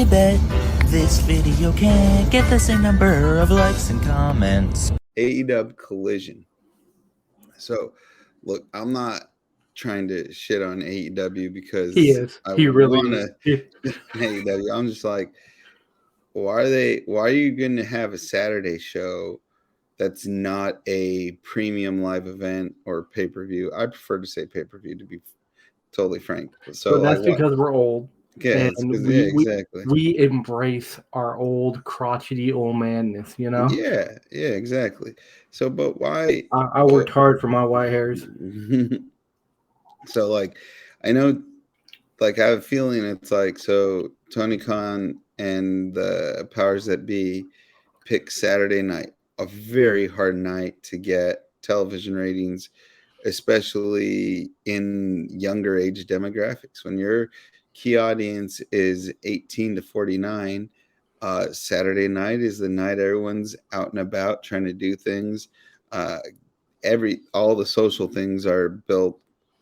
I bet this video can get the same number of likes and comments. AEW Collision. So, look, I'm not trying to shit on AEW because I want to AEW. I'm just like, why are you going to have a Saturday show that's not a premium live event or pay-per-view? I prefer to say pay-per-view, to be totally frank. So that's because we're old. Yeah, exactly. We embrace our old crotchety old manness, you know? Yeah, exactly. So, but why? I worked hard for my white hairs. So, like, I know, like, I have a feeling it's like, so Tony Khan and the powers that be pick Saturday night, a very hard night to get television ratings, especially in younger age demographics. When your key audience is 18 to 49, Saturday night is the night everyone's out and about trying to do things. All the social things are built,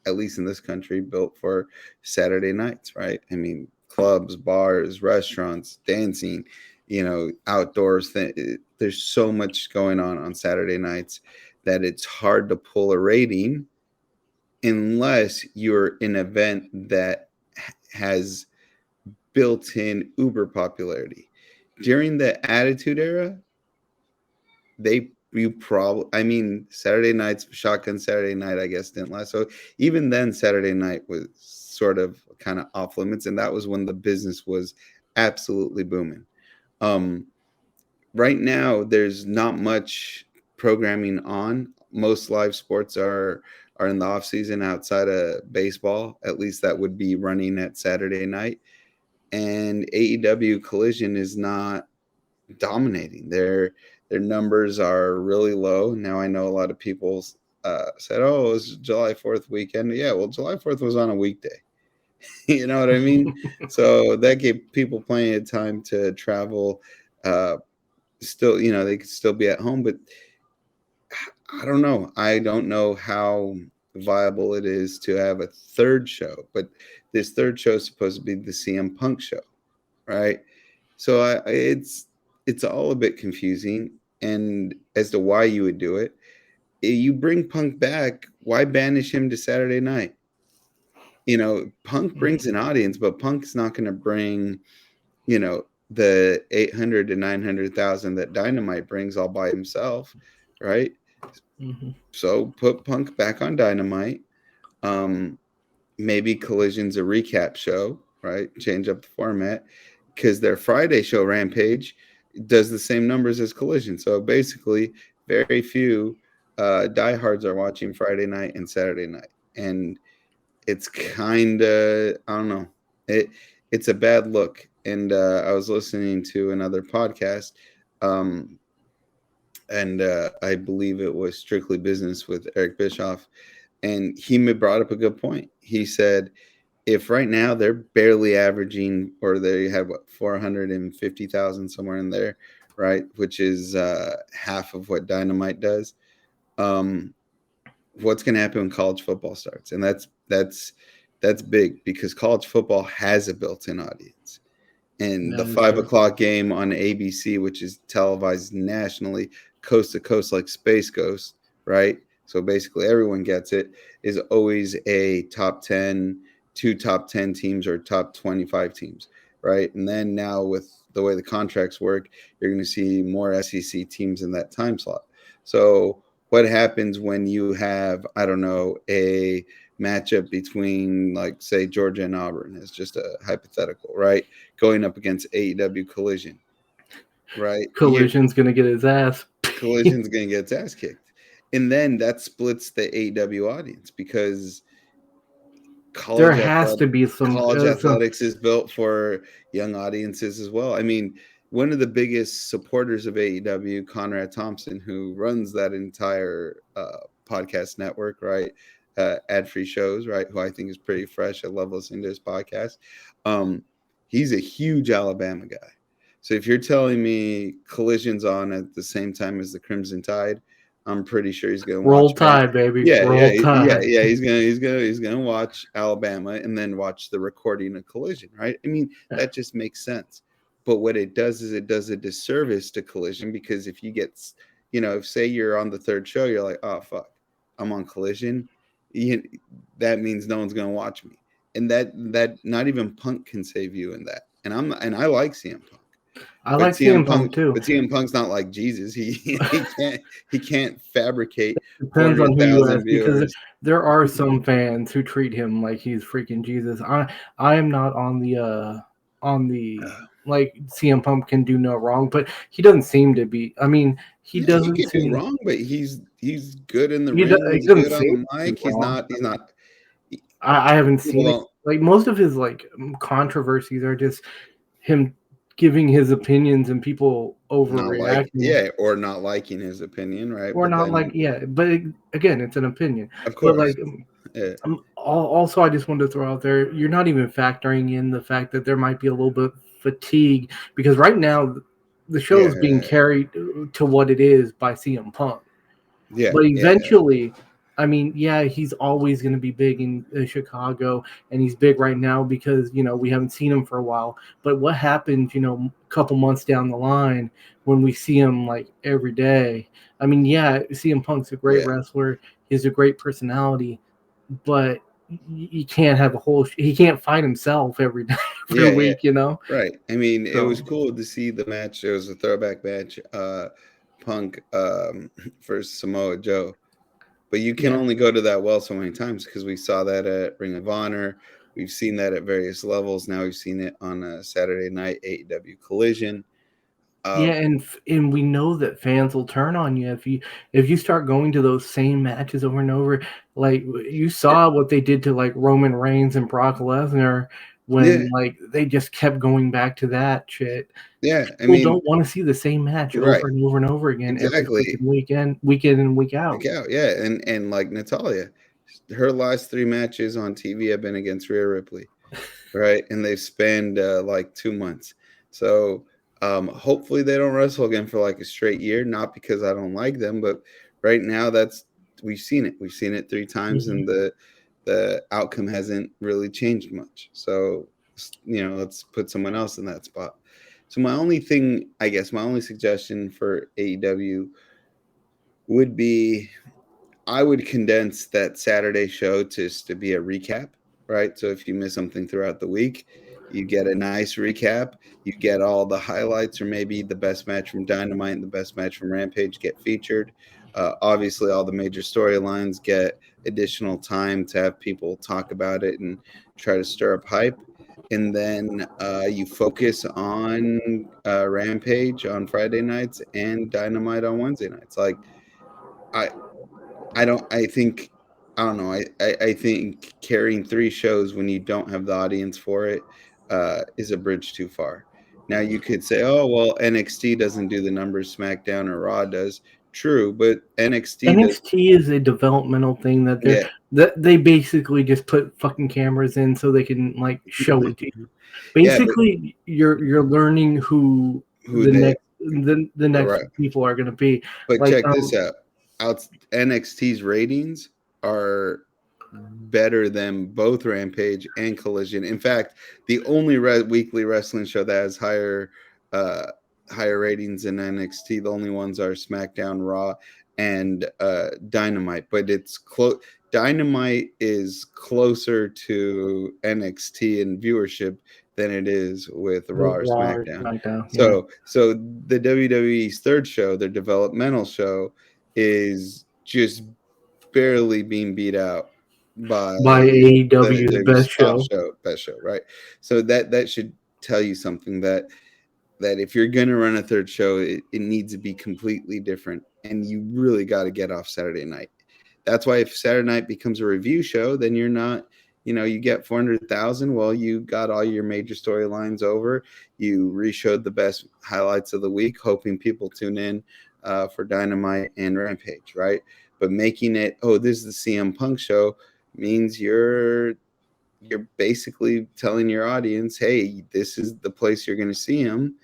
at least in this country, built for Saturday nights, right? I mean, clubs, bars, restaurants, dancing, outdoors. There's so much going on Saturday nights that it's hard to pull a rating unless you're an event that has built-in uber popularity. During the Attitude Era, Saturday nights, Shotgun Saturday Night, I guess, didn't last. So even then, Saturday night was sort of kind of off limits, and that was when the business was absolutely booming. Right now, there's not much programming on. Most live sports are in the off season outside of baseball. At least that would be running at Saturday night. And AEW Collision is not dominating. Their numbers are really low. Now, I know a lot of people said, oh, it was July 4th weekend. Yeah, well, July 4th was on a weekday. You know what I mean? So that gave people plenty of time to travel. Still, they could still be at home, but I don't know. I don't know how viable it is to have a third show, but this third show is supposed to be the CM Punk show, right? So it's all a bit confusing, and as to why you would do it. You bring Punk back, why banish him to Saturday night? Punk brings an audience, but Punk's not going to bring, the 800 to 900,000 that Dynamite brings all by himself, right? Mm-hmm. So put Punk back on Dynamite. Maybe Collision's a recap show, right? Change up the format, because their Friday show, Rampage, does the same numbers as Collision. So basically, very few diehards are watching Friday night and Saturday night, and it's kind of, I don't know, it's a bad look. And I was listening to another podcast, and I believe it was Strictly Business with Eric Bischoff, and he brought up a good point. He said, if right now they're barely averaging, or they have 450,000 somewhere in there, right, which is half of what Dynamite does, what's going to happen when college football starts? And that's big, because college football has a built-in audience. And the 5 o'clock game on ABC, which is televised nationally, coast to coast, like Space Ghost, right? So basically everyone gets it, is always a top 10, 2 top 10 teams or top 25 teams, right? And then now with the way the contracts work, you're going to see more SEC teams in that time slot. So what happens when you have, I don't know, a matchup between, like, say, Georgia and Auburn, is just a hypothetical, right? Going up against AEW Collision, right? Collision's going to get his ass. Collision's going to get its ass kicked. And then that splits the AEW audience, because there has to be some college athletics is built for young audiences as well. I mean, one of the biggest supporters of AEW, Conrad Thompson, who runs that entire podcast network, right? Ad-free shows, right? Who I think is pretty fresh. I love listening to his podcast. He's a huge Alabama guy. So if you're telling me Collision's on at the same time as the Crimson Tide, I'm pretty sure he's going to Roll Tide, baby. Yeah, Roll Tide. Yeah. He's gonna watch Alabama and then watch the recording of Collision, right? I mean, that just makes sense, But what it does is it does a disservice to Collision, because if you get, if say you're on the third show, you're like, oh fuck, I'm on Collision, that means no one's gonna watch me, and that not even Punk can save you in that. And I like CM Punk. I like CM Punk too. But CM Punk's not like Jesus. He can't fabricate Depends on who you 400,000 ask, because viewers. there are some fans who treat him like he's freaking Jesus. I am not on the like CM Punk can do no wrong, but he doesn't seem to be. I mean, he doesn't can seem do wrong, but he's good in the he, ring. he He's doesn't good on seem the to do mic. He's wrong. not. I haven't seen it. Well, Like most of his like controversies are just him giving his opinions and people overreacting. or not liking his opinion, right? Or But not then, like, yeah, but again, it's an opinion. of But course, like, yeah. also, I just wanted to throw out there, you're not even factoring in the fact that there might be a little bit of fatigue, because right now the show is being carried to what it is by CM Punk. Yeah, But eventually, I mean, yeah, he's always going to be big in Chicago, and he's big right now because, we haven't seen him for a while. But what happens, a couple months down the line when we see him like every day? I mean, yeah, CM Punk's a great wrestler. He's a great personality, but he can't have he can't fight himself every day, every week, Right. I mean, it was cool to see the match. It was a throwback match, Punk versus Samoa Joe. But you can only go to that well so many times, because we saw that at Ring of Honor. We've seen that at various levels. Now we've seen it on a Saturday night AEW Collision. And we know that fans will turn on you if you start going to those same matches over and over. Like you saw what they did to like Roman Reigns and Brock Lesnar when like they just kept going back to that shit. Yeah, People don't want to see the same match over and over and over again exactly. every week in and week out. Yeah, and like Natalya, her last 3 matches on TV have been against Rhea Ripley, right? And they've spanned like 2 months. So hopefully they don't wrestle again for like a straight year. Not because I don't like them, but right now we've seen it. We've seen it 3 times, and the outcome hasn't really changed much. So let's put someone else in that spot. So my only suggestion for AEW would be, I would condense that Saturday show to be a recap, right? So if you miss something throughout the week, you get a nice recap. You get all the highlights, or maybe the best match from Dynamite and the best match from Rampage get featured. Obviously, all the major storylines get additional time to have people talk about it and try to stir up hype. And then you focus on Rampage on Friday nights and Dynamite on Wednesday nights. Like, I think carrying 3 shows when you don't have the audience for it is a bridge too far. Now you could say, oh, well, NXT doesn't do the numbers SmackDown or Raw does. True, but NXT is a developmental thing that they basically just put fucking cameras in so they can like show it to you. Basically, you're learning who the next people are going to be. But like, check this out. NXT's ratings are better than both Rampage and Collision. In fact, the only weekly wrestling show that has higher ratings in NXT, the only ones are SmackDown, Raw, and Dynamite. But it's close. Dynamite is closer to NXT in viewership than it is with Raw or SmackDown. So the WWE's third show, their developmental show, is just barely being beat out by AEW, the best show, right? So that should tell you something, that if you're going to run a third show, it needs to be completely different, and you really got to get off Saturday night. That's why if Saturday night becomes a review show, then you're not, you get 400,000. Well, you got all your major storylines over. You reshowed the best highlights of the week, hoping people tune in for Dynamite and Rampage, right? But making it, this is the CM Punk show, means you're basically telling your audience, hey, this is the place you're going to see him,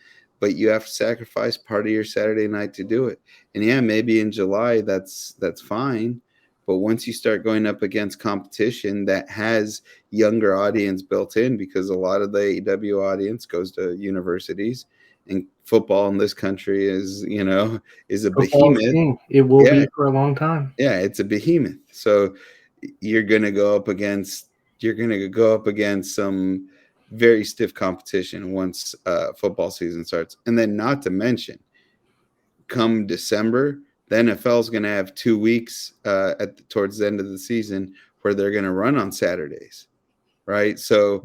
but you have to sacrifice part of your Saturday night to do it. And yeah, maybe in July that's fine, But once you start going up against competition that has younger audience built in, because a lot of the AEW audience goes to universities, and football in this country is a Football's behemoth. king. It will Yeah. be for a long time. Yeah, it's a behemoth. So you're gonna go up against some very stiff competition once football season starts. And then, not to mention, come December, the NFL is going to have 2 weeks towards the end of the season where they're going to run on Saturdays, right? So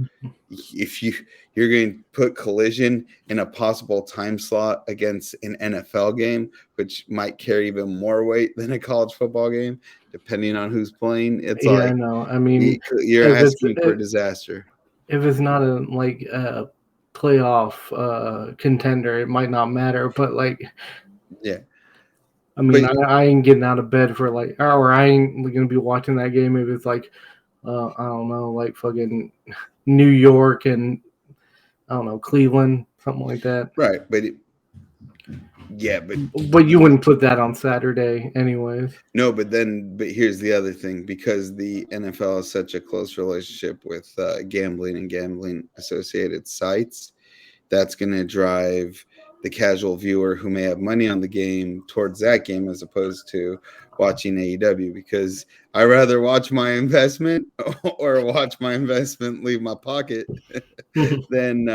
if you're going to put Collision in a possible time slot against an NFL game, which might carry even more weight than a college football game, depending on who's playing, it's I know. I mean, you're asking for disaster. If it's not a playoff contender, it might not matter. But Yeah. I mean, I ain't getting out of bed for or I ain't gonna be watching that game if it's I don't know, fucking New York and I don't know, Cleveland, something like that. Right, but you wouldn't put that on Saturday, anyways. No, but here's the other thing, because the NFL has such a close relationship with gambling and gambling associated sites, that's going to drive the casual viewer who may have money on the game towards that game as opposed to watching AEW, because I rather watch my investment or watch my investment leave my pocket than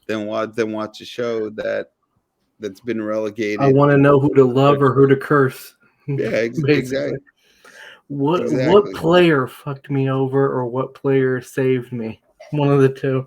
watch a show that's been relegated. I want to know who to love or who to curse. Yeah, exactly. What player fucked me over or what player saved me? One of the two.